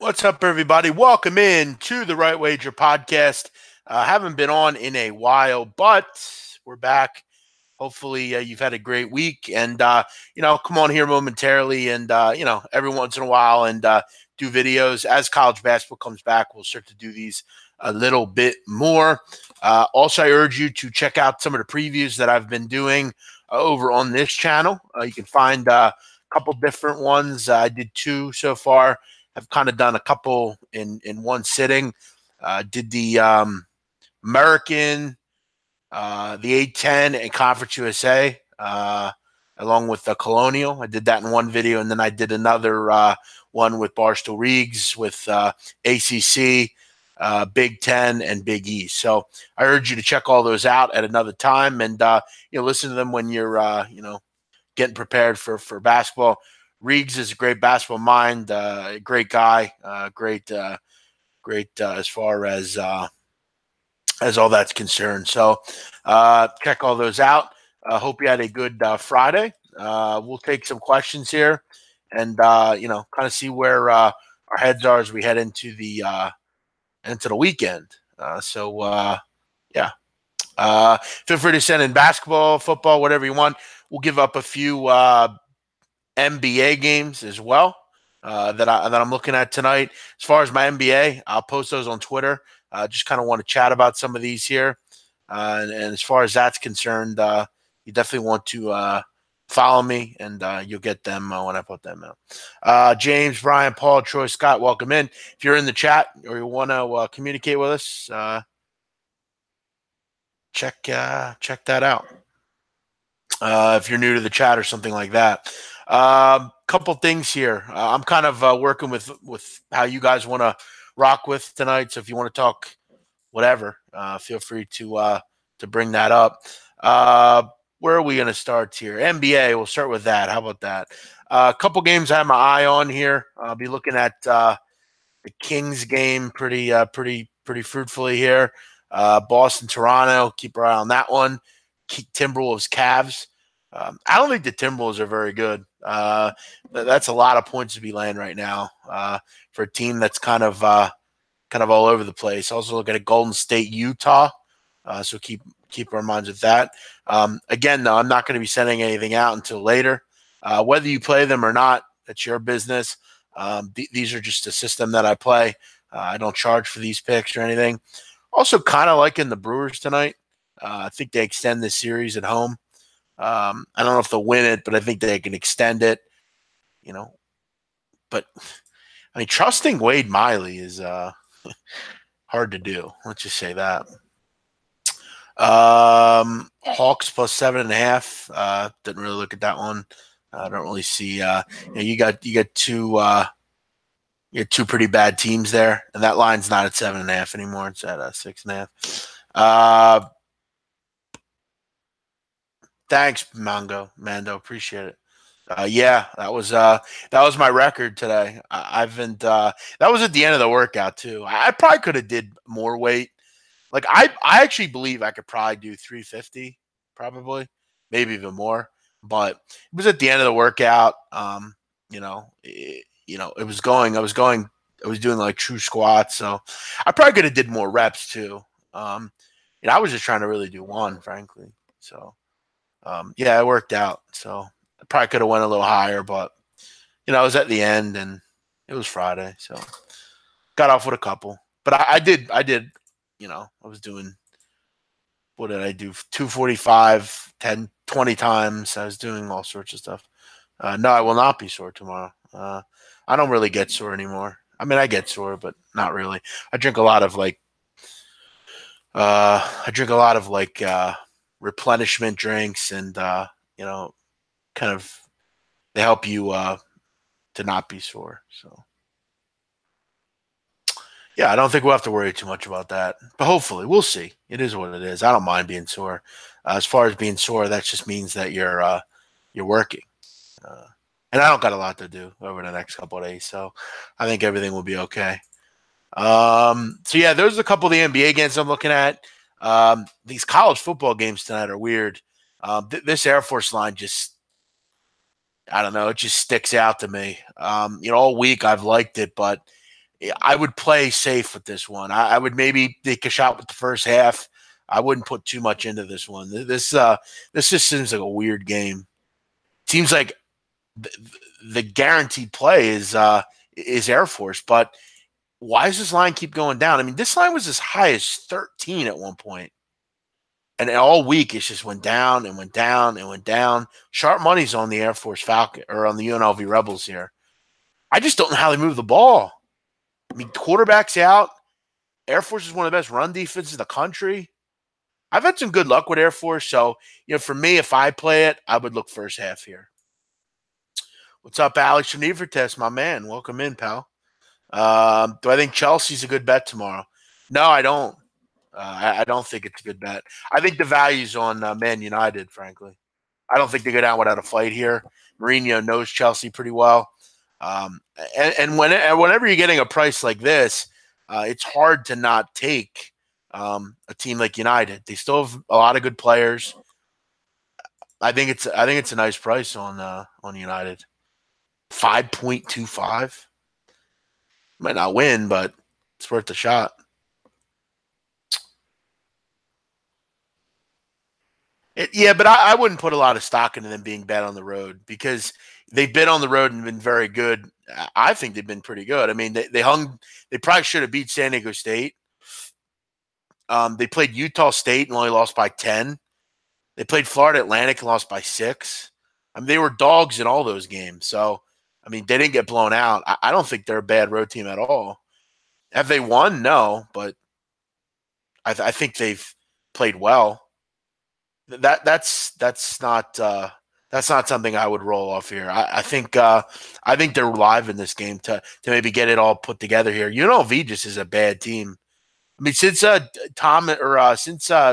What's up, everybody? Welcome in to the Right Wager podcast. Haven't been on in a while, but we're back. Hopefully, you've had a great week, and come on here momentarily, and every once in a while, and do videos as college basketball comes back. We'll start to do these a little bit more. Also, I urge you to check out some of the previews that I've been doing over on this channel. You can find a couple different ones. I did 2 so far. I've kind of done a couple in one sitting. Did the American, the A10, and Conference USA, along with the Colonial. I did that in one video, and then I did another one with Barstool Reegs, with ACC, Big Ten, and Big East. So I urge you to check all those out at another time, and listen to them when you're getting prepared for basketball. Reegs is a great basketball mind, great guy, great as far as all that's concerned. So check all those out. Hope you had a good Friday. We'll take some questions here, and kind of see where our heads are as we head into the weekend. Feel free to send in basketball, football, whatever you want. We'll give up a few NBA games as well that I'm looking at tonight. As far as my NBA, I'll post those on Twitter. Just kind of want to chat about some of these here. And as far as that's concerned, you definitely want to follow me, and you'll get them when I put them out. James, Brian, Paul, Troy, Scott, welcome in. If you're in the chat or you want to communicate with us, check that out. If you're new to the chat or something like that. Couple things here. I'm kind of working with how you guys want to rock with tonight. So if you want to talk whatever, feel free to bring that up. Where are we going to start here? NBA. We'll start with that. How about that? A couple games I have my eye on here. I'll be looking at the Kings game pretty fruitfully here. Boston, Toronto. Keep your eye on that one. Timberwolves, Cavs. I don't think the Timberwolves are very good. That's a lot of points to be laying right now for a team that's kind of all over the place. Also look at Golden State, Utah. So keep our minds with that. Again, though, I'm not going to be sending anything out until later. Whether you play them or not, that's your business. These are just a system that I play. I don't charge for these picks or anything. Also, kind of liking the Brewers tonight. I think they extend this series at home. I don't know if they'll win it, but I think they can extend it. But I mean, trusting Wade Miley is hard to do. Let's just say that. Hawks plus 7.5. Didn't really look at that one. I don't really see. You got two. You had 2 pretty bad teams there, and that line's not at 7.5 anymore. It's at 6.5. Thanks, Mando. Appreciate it. Yeah, that was my record today. That was at the end of the workout too. I probably could have did more weight. Like I actually believe I could probably do 350, probably, maybe even more. But it was at the end of the workout. It was going. I was doing like true squats, so I probably could have did more reps too. I was just trying to really do one, frankly. So. It worked out. So I probably could have went a little higher, but I was at the end and it was Friday, so got off with a couple. But I did. I was doing. What did I do? 245, 10, 20 times. I was doing all sorts of stuff. No, I will not be sore tomorrow. I don't really get sore anymore. I mean, I get sore, but not really. I drink a lot of replenishment drinks, and kind of they help you to not be sore. So I don't think we'll have to worry too much about that, but hopefully we'll see. It is what it is. I don't mind being sore. As far as being sore, that just means that you're working, and I don't got a lot to do over the next couple of days, so I think everything will be okay. Those are a couple of the NBA games I'm looking at. These college football games tonight are weird. This Air Force line just, I don't know, it just sticks out to me. All week I've liked it, but I would play safe with this one. I would maybe take a shot with the first half. I wouldn't put too much into this one. This just seems like a weird game. Seems like the, the guaranteed play is Air Force, but why does this line keep going down? I mean, this line was as high as 13 at one point, and all week it just went down and went down and went down. Sharp money's on the Air Force Falcon or on the UNLV Rebels here. I just don't know how they move the ball. I mean, quarterback's out. Air Force is one of the best run defenses in the country. I've had some good luck with Air Force, so for me, if I play it, I would look first half here. What's up, Alex from Test, my man? Welcome in, pal. Do I think Chelsea's a good bet tomorrow? No, I don't. I don't think it's a good bet. I think the value's on Man United, frankly. I don't think they go down without a fight here. Mourinho knows Chelsea pretty well. And whenever you're getting a price like this, it's hard to not take a team like United. They still have a lot of good players. I think it's a nice price on United. 5.25. Might not win, but it's worth a shot. But I wouldn't put a lot of stock into them being bad on the road because they've been on the road and been very good. I think they've been pretty good. I mean, they probably should have beat San Diego State. They played Utah State and only lost by 10. They played Florida Atlantic and lost by 6. I mean, they were dogs in all those games. So, I mean, they didn't get blown out. I don't think they're a bad road team at all. Have they won? No, but I think they've played well. That's not something I would roll off here. I think they're live in this game to maybe get it all put together here. UNLV just is a bad team. I mean, since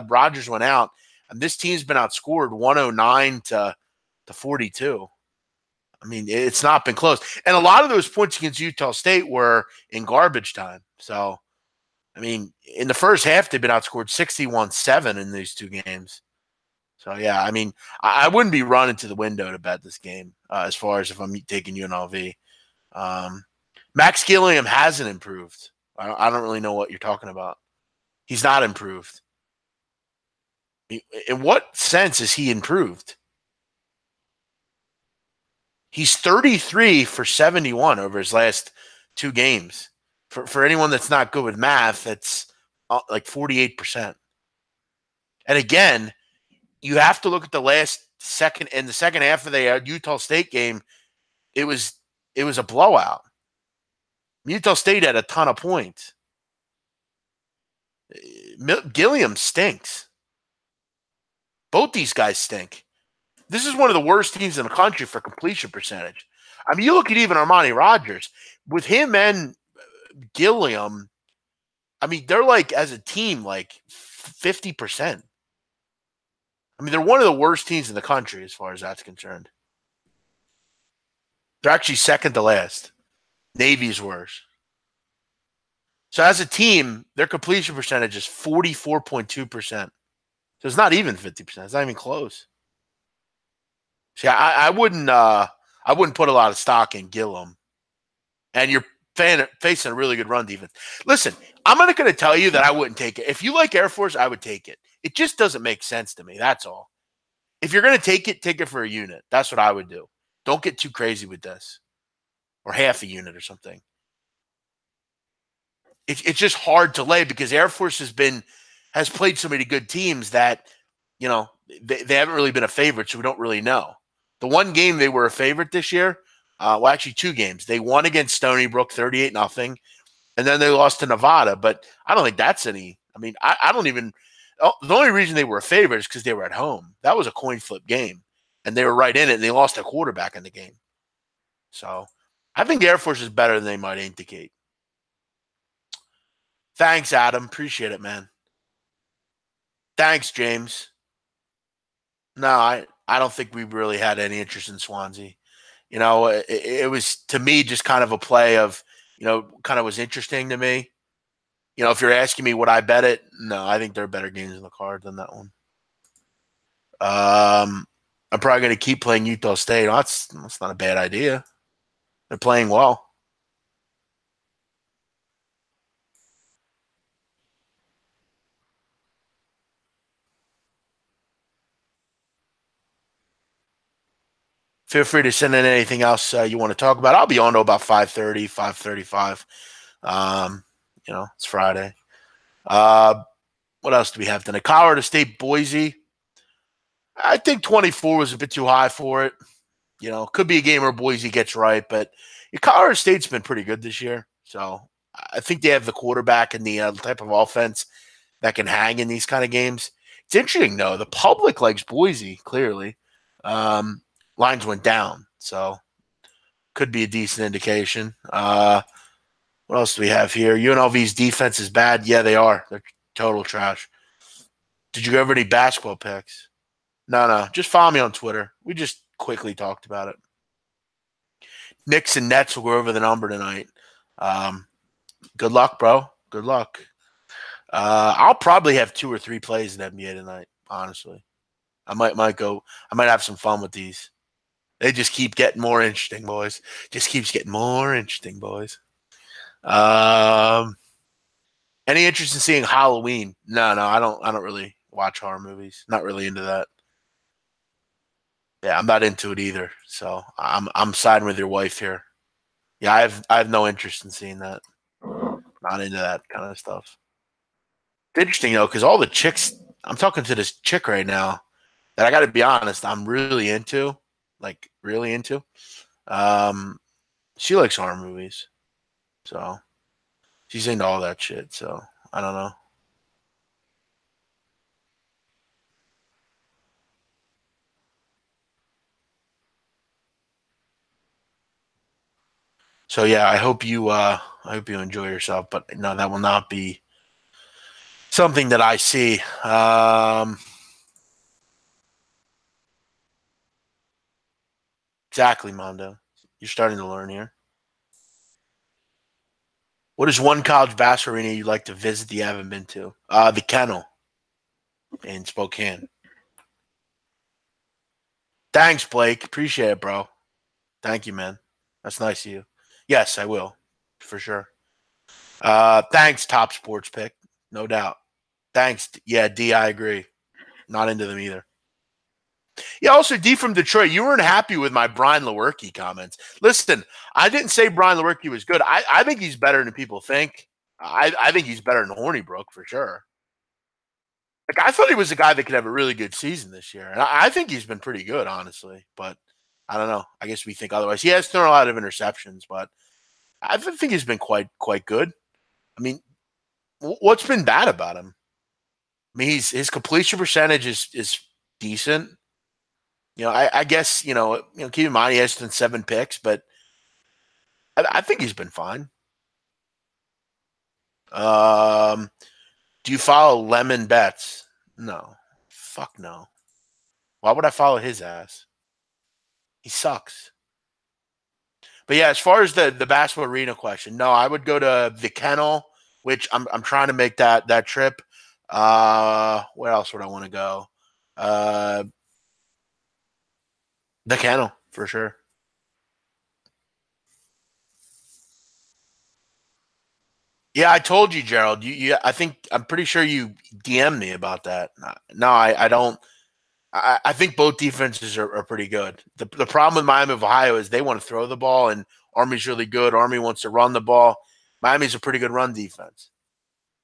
Rogers went out, and this team's been outscored 109 to 42. I mean, it's not been close, and a lot of those points against Utah State were in garbage time. So, I mean, in the first half, they've been outscored 61-7 in these two games. So, yeah, I mean, I wouldn't be running to the window to bet this game as far as if I'm taking UNLV. Max Gilliam hasn't improved. I don't really know what you're talking about. He's not improved. In what sense is he improved? He's 33 for 71 over his last two games. For anyone that's not good with math, that's like 48%. And again, you have to look at the second half of the Utah State game. It was a blowout. Utah State had a ton of points. Gilliam stinks. Both these guys stink. This is one of the worst teams in the country for completion percentage. I mean, you look at even Armani Rogers. With him and Gilliam, I mean, they're like, as a team, like 50%. I mean, they're one of the worst teams in the country as far as that's concerned. They're actually second to last. Navy's worse. So as a team, their completion percentage is 44.2%. So it's not even 50%. It's not even close. See, I wouldn't put a lot of stock in Gillum. And you're facing a really good run defense. Listen, I'm not going to tell you that I wouldn't take it. If you like Air Force, I would take it. It just doesn't make sense to me. That's all. If you're going to take it for a unit. That's what I would do. Don't get too crazy with this. Or half a unit or something. It's just hard to lay because Air Force has played so many good teams that, they haven't really been a favorite, so we don't really know. The one game they were a favorite this year, actually two games. They won against Stony Brook 38-0, and then they lost to Nevada. But I don't think that's any. I mean, I don't even. The only reason they were a favorite is because they were at home. That was a coin flip game, and they were right in it, and they lost a quarterback in the game. So I think Air Force is better than they might indicate. Thanks, Adam. Appreciate it, man. Thanks, James. No, I don't think we really had any interest in Swansea. It was, to me, just kind of a play of, kind of was interesting to me. If you're asking me would I bet it, no, I think there are better games in the card than that one. I'm probably going to keep playing Utah State. That's not a bad idea. They're playing well. Feel free to send in anything else you want to talk about. I'll be on to about 5:30, 5:35. It's Friday. What else do we have tonight? Colorado State, Boise. I think 24 was a bit too high for it. Could be a game where Boise gets right, but Colorado State's been pretty good this year. So I think they have the quarterback and the type of offense that can hang in these kind of games. It's interesting, though. The public likes Boise, clearly. Lines went down, so could be a decent indication. What else do we have here? UNLV's defense is bad. Yeah, they are. They're total trash. Did you go over any basketball picks? No. Just follow me on Twitter. We just quickly talked about it. Knicks and Nets will go over the number tonight. Good luck, bro. Good luck. I'll probably have 2 or 3 plays in NBA tonight, honestly. I might have some fun with these. They just keep getting more interesting, boys. Just keeps getting more interesting, boys. Any interest in seeing Halloween? No, I don't really watch horror movies. Not really into that. Yeah, I'm not into it either. So I'm siding with your wife here. Yeah, I have no interest in seeing that. Not into that kind of stuff. It's interesting though, because all the chicks, I'm talking to this chick right now that I got to be honest, I'm really into, like really into. She likes horror movies, so she's into all that shit. So I don't know. So yeah, I hope you enjoy yourself. But no, that will not be something that I see. Exactly, Mondo. You're starting to learn here. What is one college basketball arena you'd like to visit that you haven't been to? The Kennel in Spokane. Thanks, Blake. Appreciate it, bro. Thank you, man. That's nice of you. Yes, I will, for sure. Thanks, Top Sports Pick. No doubt. Thanks. Yeah, D, I agree. Not into them either. Yeah, also D from Detroit. You weren't happy with my Brian Lewerke comments. Listen, I didn't say Brian Lewerke was good. I think he's better than people think. I think he's better than Hornibrook for sure. Like I thought he was a guy that could have a really good season this year, and I think he's been pretty good, honestly. But I don't know. I guess we think otherwise. He has thrown a lot of interceptions, but I think he's been quite good. I mean, what's been bad about him? I mean, his completion percentage is decent. I guess keep in mind he has done 7 picks, but I think he's been fine. Do you follow Lemon Bets? No, fuck no. Why would I follow his ass? He sucks. But yeah, as far as the basketball arena question, no, I would go to the Kennel, which I'm trying to make that trip. Where else would I want to go? The Kennel for sure. Yeah, I told you, Gerald. I think I'm pretty sure you DM'd me about that. No, I don't. I think both defenses are pretty good. The problem with Miami of Ohio is they want to throw the ball, and Army's really good. Army wants to run the ball. Miami's a pretty good run defense.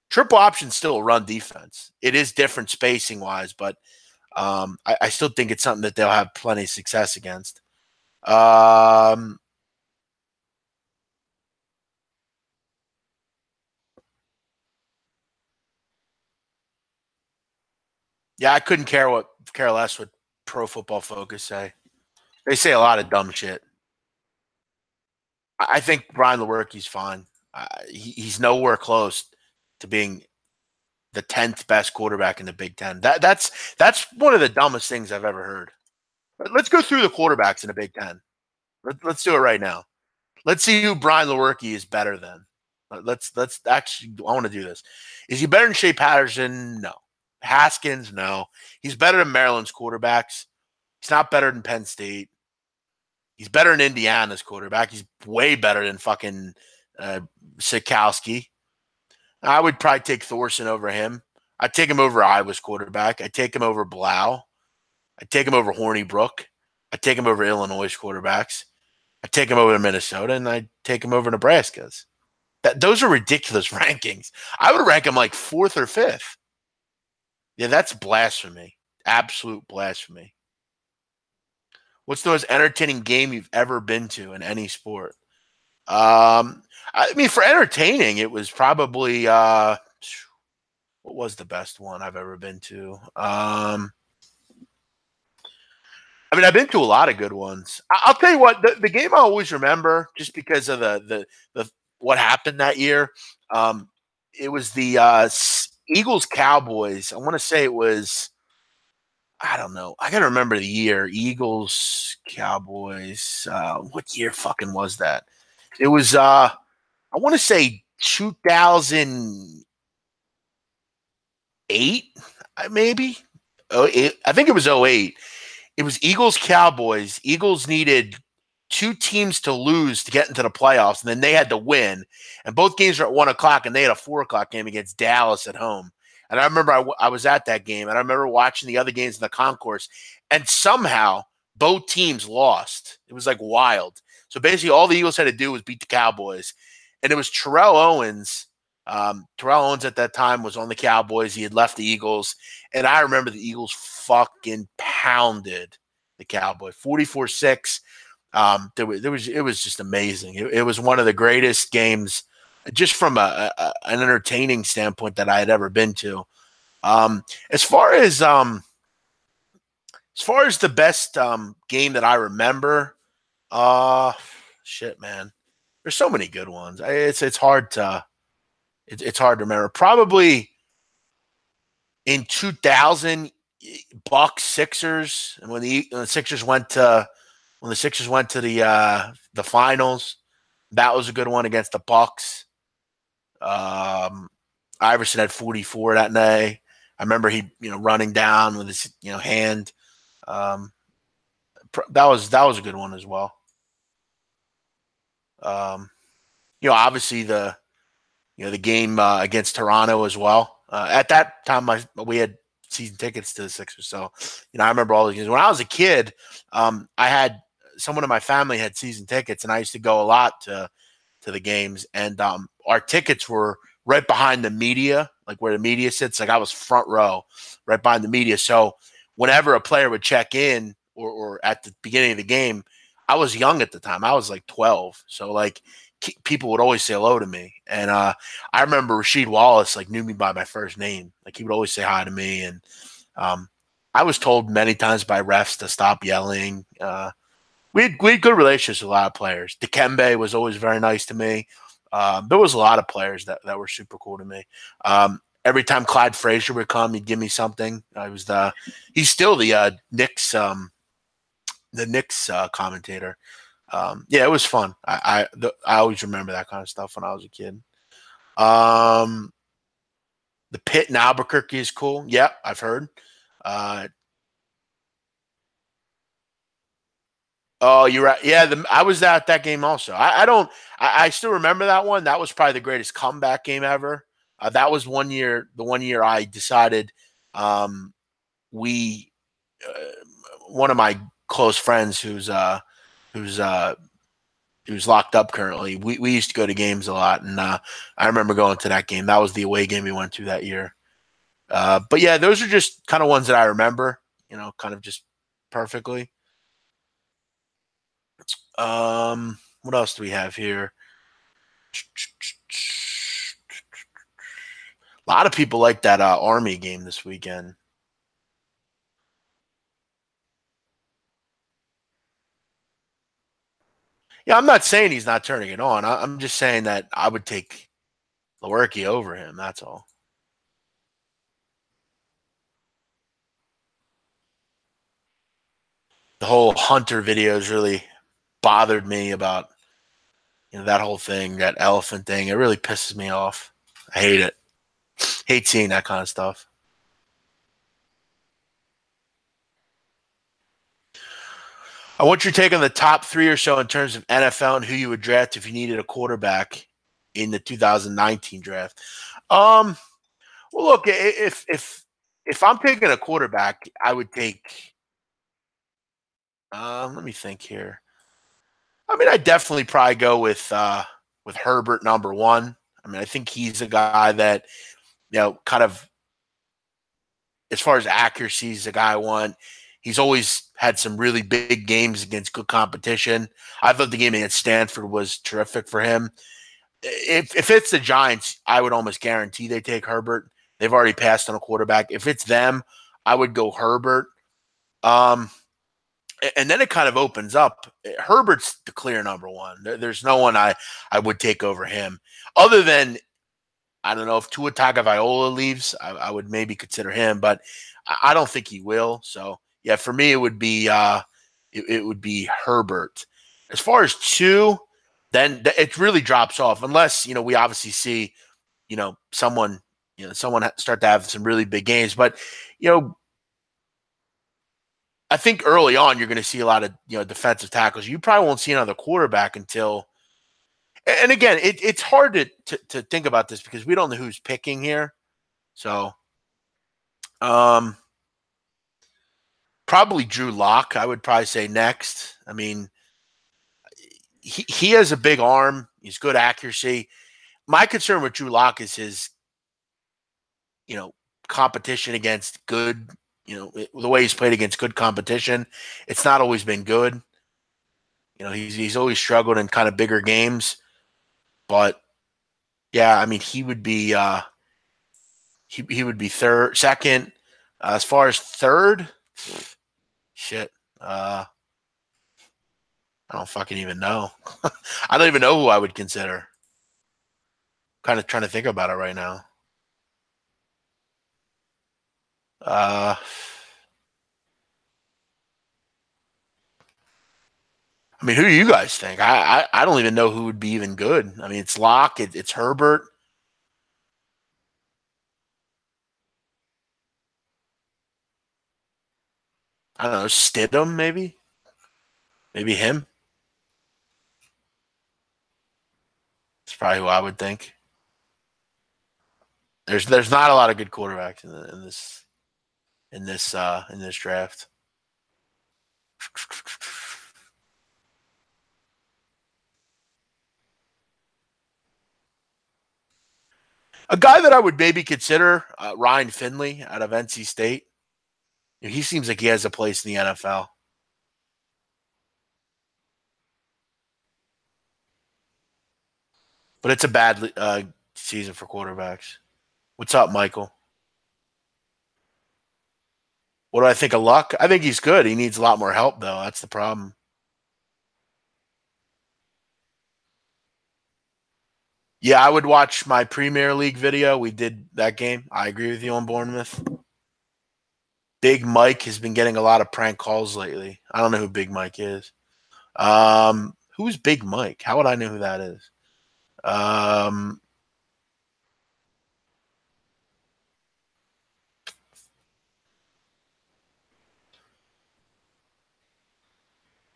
Triple option's still a run defense. It is different spacing wise, but I still think it's something that they'll have plenty of success against. Yeah, I couldn't care less what Pro Football Focus say. They say a lot of dumb shit. I think Brian Lewerke's fine. He's nowhere close to being the 10th best quarterback in the Big Ten. That's one of the dumbest things I've ever heard. Let's go through the quarterbacks in the Big Ten. Let's do it right now. Let's see who Brian Lewerke is better than. Let's actually. I want to do this. Is he better than Shea Patterson? No. Haskins? No. He's better than Maryland's quarterbacks. He's not better than Penn State. He's better than Indiana's quarterback. He's way better than fucking Sikowski. I would probably take Thorson over him. I'd take him over Iowa's quarterback. I'd take him over Blau. I'd take him over Hornibrook. I take him over Illinois quarterbacks. I take him over to Minnesota, and I take him over Nebraska's. Those are ridiculous rankings. I would rank him like fourth or fifth. Yeah, that's blasphemy. Absolute blasphemy. What's the most entertaining game you've ever been to in any sport? I mean, for entertaining, it was probably what was the best one I've ever been to? I mean, I've been to a lot of good ones. I'll tell you what, the game I always remember, just because of the what happened that year. It was the Eagles Cowboys. I want to say it was. I don't know. I gotta remember the year. Eagles Cowboys. What year fucking was that? It was. I want to say 2008, maybe. Oh, I think it was 08. It was Eagles Cowboys. Eagles needed two teams to lose to get into the playoffs, and then they had to win. And both games were at 1:00, and they had a 4:00 game against Dallas at home. And I remember I was at that game, and I remember watching the other games in the concourse, and somehow both teams lost. It was like wild. So basically, all the Eagles had to do was beat the Cowboys, and it was Terrell Owens. Terrell Owens at that time was on the Cowboys. He had left the Eagles, and I remember the Eagles fucking pounded the Cowboys 44-6. It was just amazing. It was one of the greatest games, just from an entertaining standpoint, that I had ever been to. Um, as far as the best game that I remember, shit, man, there's so many good ones. It's hard to remember. Probably in 2000, Bucks Sixers, and when the Sixers went to the finals, that was a good one against the Bucks. Iverson had 44 that night. I remember he running down with his hand. That was a good one as well. Obviously the game against Toronto as well. At that time, we had season tickets to the Sixers, so I remember all the games. When I was a kid, I had someone in my family had season tickets, and I used to go a lot to the games. And our tickets were right behind the media, like where the media sits. Like I was front row, right behind the media. So whenever a player would check in or at the beginning of the game, I was young at the time. I was like 12, so like people would always say hello to me. And I remember Rasheed Wallace knew me by my first name. Like he would always say hi to me. And I was told many times by refs to stop yelling. We had good relationships with a lot of players. Dikembe was always very nice to me. There was a lot of players that were super cool to me. Every time Clyde Frazier would come, he'd give me something. He's still the Knicks commentator. Yeah, it was fun. I always remember that kind of stuff when I was a kid. The pit in Albuquerque is cool. Yep, I've heard. Oh, you're right. Yeah, I was at that game also. I still remember that one. That was probably the greatest comeback game ever. That was the one year I decided we one of my close friends who's locked up currently. We used to go to games a lot, and I remember going to that game. That was the away game we went to that year. But yeah, those are just kind of ones that I remember, kind of just perfectly. What else do we have here? A lot of people like that Army game this weekend. Yeah, I'm not saying he's not turning it on. I'm just saying that I would take Lewerke over him. That's all. The whole Hunter videos really bothered me about that whole thing, that elephant thing. It really pisses me off. I hate it. Hate seeing that kind of stuff. I want your take on the top three or so in terms of NFL and who you would draft if you needed a quarterback in the 2019 draft. Well, look, if I'm taking a quarterback, I would take Let me think here. I mean, I definitely probably go with Herbert number one. I mean, I think he's a guy that kind of as far as accuracy, is a guy I want. He's always had some really big games against good competition. I thought the game against Stanford was terrific for him. If it's the Giants, I would almost guarantee they take Herbert. They've already passed on a quarterback. If it's them, I would go Herbert. Um, and then it kind of opens up. Herbert's the clear number one. There's no one I would take over him, other than I don't know if Tua Tagovailoa leaves. I would maybe consider him, but I don't think he will. So yeah, for me it would be Herbert. As far as two, then it really drops off unless we obviously see someone someone start to have some really big games. But you know I think early on you're going to see a lot of defensive tackles. You probably won't see another quarterback until. And again, it's hard to think about this because we don't know who's picking here. So, um, probably Drew Lock. I would probably say next. I mean, he has a big arm. He's good accuracy. My concern with Drew Lock is his, you know, competition against good. The way he's played against good competition, it's not always been good. He's always struggled in kind of bigger games. But yeah, I mean, he would be third, second. As far as third, shit. I don't fucking even know. I don't even know who I would consider. Kind of trying to think about it right now. Uh, I mean, who do you guys think? I don't even know who would be even good. I mean, it's Locke, it's Herbert. I don't know, Stidham maybe, maybe him. That's probably who I would think. There's not a lot of good quarterbacks in this draft. A guy that I would maybe consider Ryan Finley out of NC State. He seems like he has a place in the NFL. But it's a bad season for quarterbacks. What's up, Michael? What do I think of Luck? I think he's good. He needs a lot more help, though. That's the problem. Yeah, I would watch my Premier League video. We did that game. I agree with you on Bournemouth. Big Mike has been getting a lot of prank calls lately. I don't know who Big Mike is. Who's Big Mike? How would I know who that is? Um,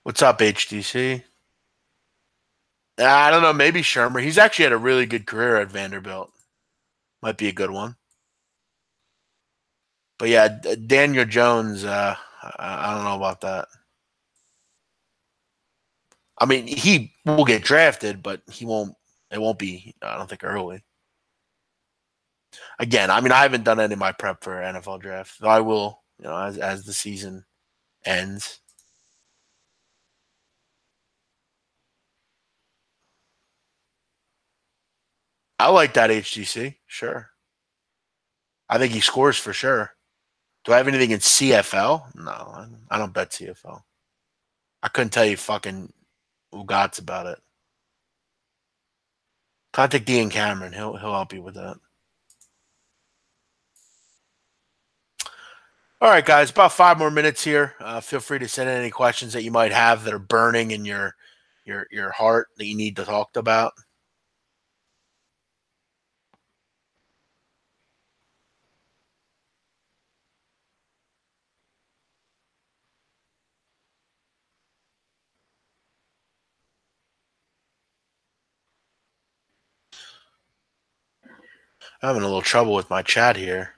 what's up, HDC? I don't know. Maybe Shermer. He's actually had a really good career at Vanderbilt. Might be a good one. But yeah, Daniel Jones. I don't know about that. I mean, he will get drafted, but he won't. It won't be. I don't think early. Again, I mean, I haven't done any of my prep for NFL draft. So I will, as the season ends. I like that HGC. Sure. I think he scores for sure. Do I have anything in CFL? No, I don't bet CFL. I couldn't tell you fucking who gots about it. Contact Ian Cameron. He'll help you with that. All right, guys. About 5 more minutes here. Feel free to send in any questions that you might have that are burning in your heart that you need to talk about. I'm having a little trouble with my chat here.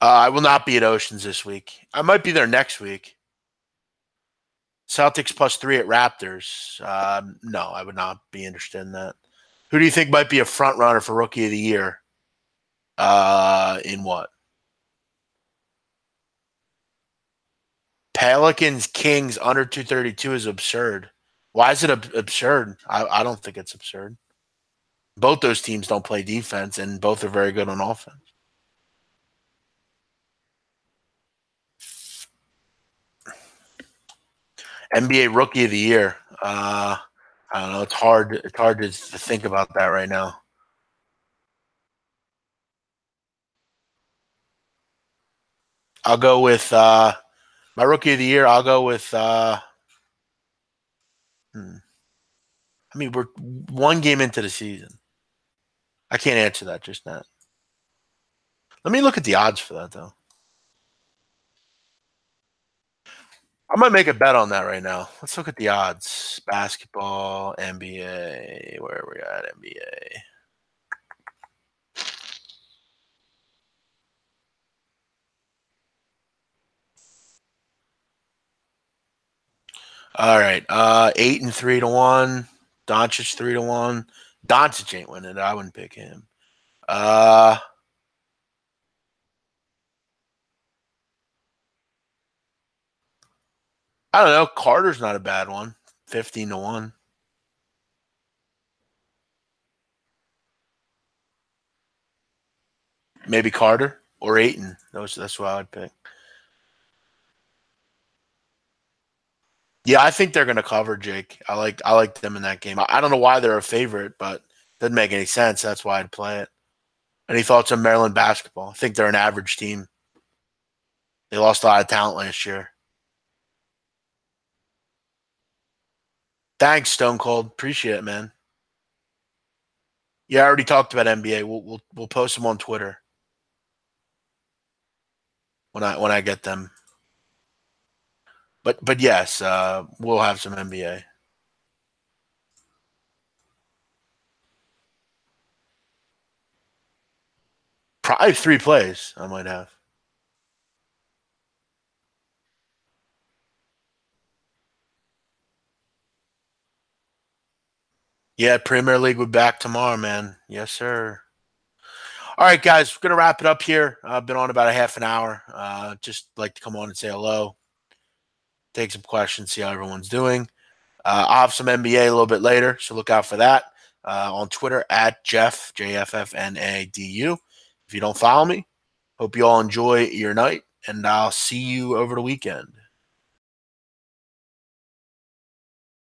I will not be at Oceans this week. I might be there next week. Celtics +3 at Raptors. No, I would not be interested in that. Who do you think might be a front runner for Rookie of the Year? In what? Pelicans Kings under 232 is absurd. Why is it absurd? I don't think it's absurd. Both those teams don't play defense, and both are very good on offense. NBA Rookie of the Year. I don't know. It's hard. It's hard to think about that right now. I'll go with my Rookie of the Year. I'll go with. I mean, we're one game into the season. I can't answer that just now. Let me look at the odds for that though. I might make a bet on that right now. Let's look at the odds. Basketball, NBA. Where are we at? NBA. All right. 8 and 3-1. Doncic 3-1. Doncic ain't winning. I wouldn't pick him. I don't know. Carter's not a bad one. 15-1. Maybe Carter or Ayton. That's what I would pick. Yeah, I think they're going to cover, Jake. I like them in that game. I don't know why they're a favorite, but it doesn't make any sense. That's why I'd play it. Any thoughts on Maryland basketball? I think they're an average team. They lost a lot of talent last year. Thanks, Stone Cold. Appreciate it, man. Yeah, I already talked about NBA. We'll post them on Twitter when I get them. But yes, we'll have some NBA. Probably 3 plays I might have. Yeah, Premier League will be back tomorrow, man. Yes, sir. All right, guys, we're gonna wrap it up here. I've been on about a half an hour. Just like to come on and say hello, take some questions, see how everyone's doing. I'll have some NBA a little bit later, so look out for that on Twitter at Jeff JFFNADU. If you don't follow me, hope you all enjoy your night, and I'll see you over the weekend.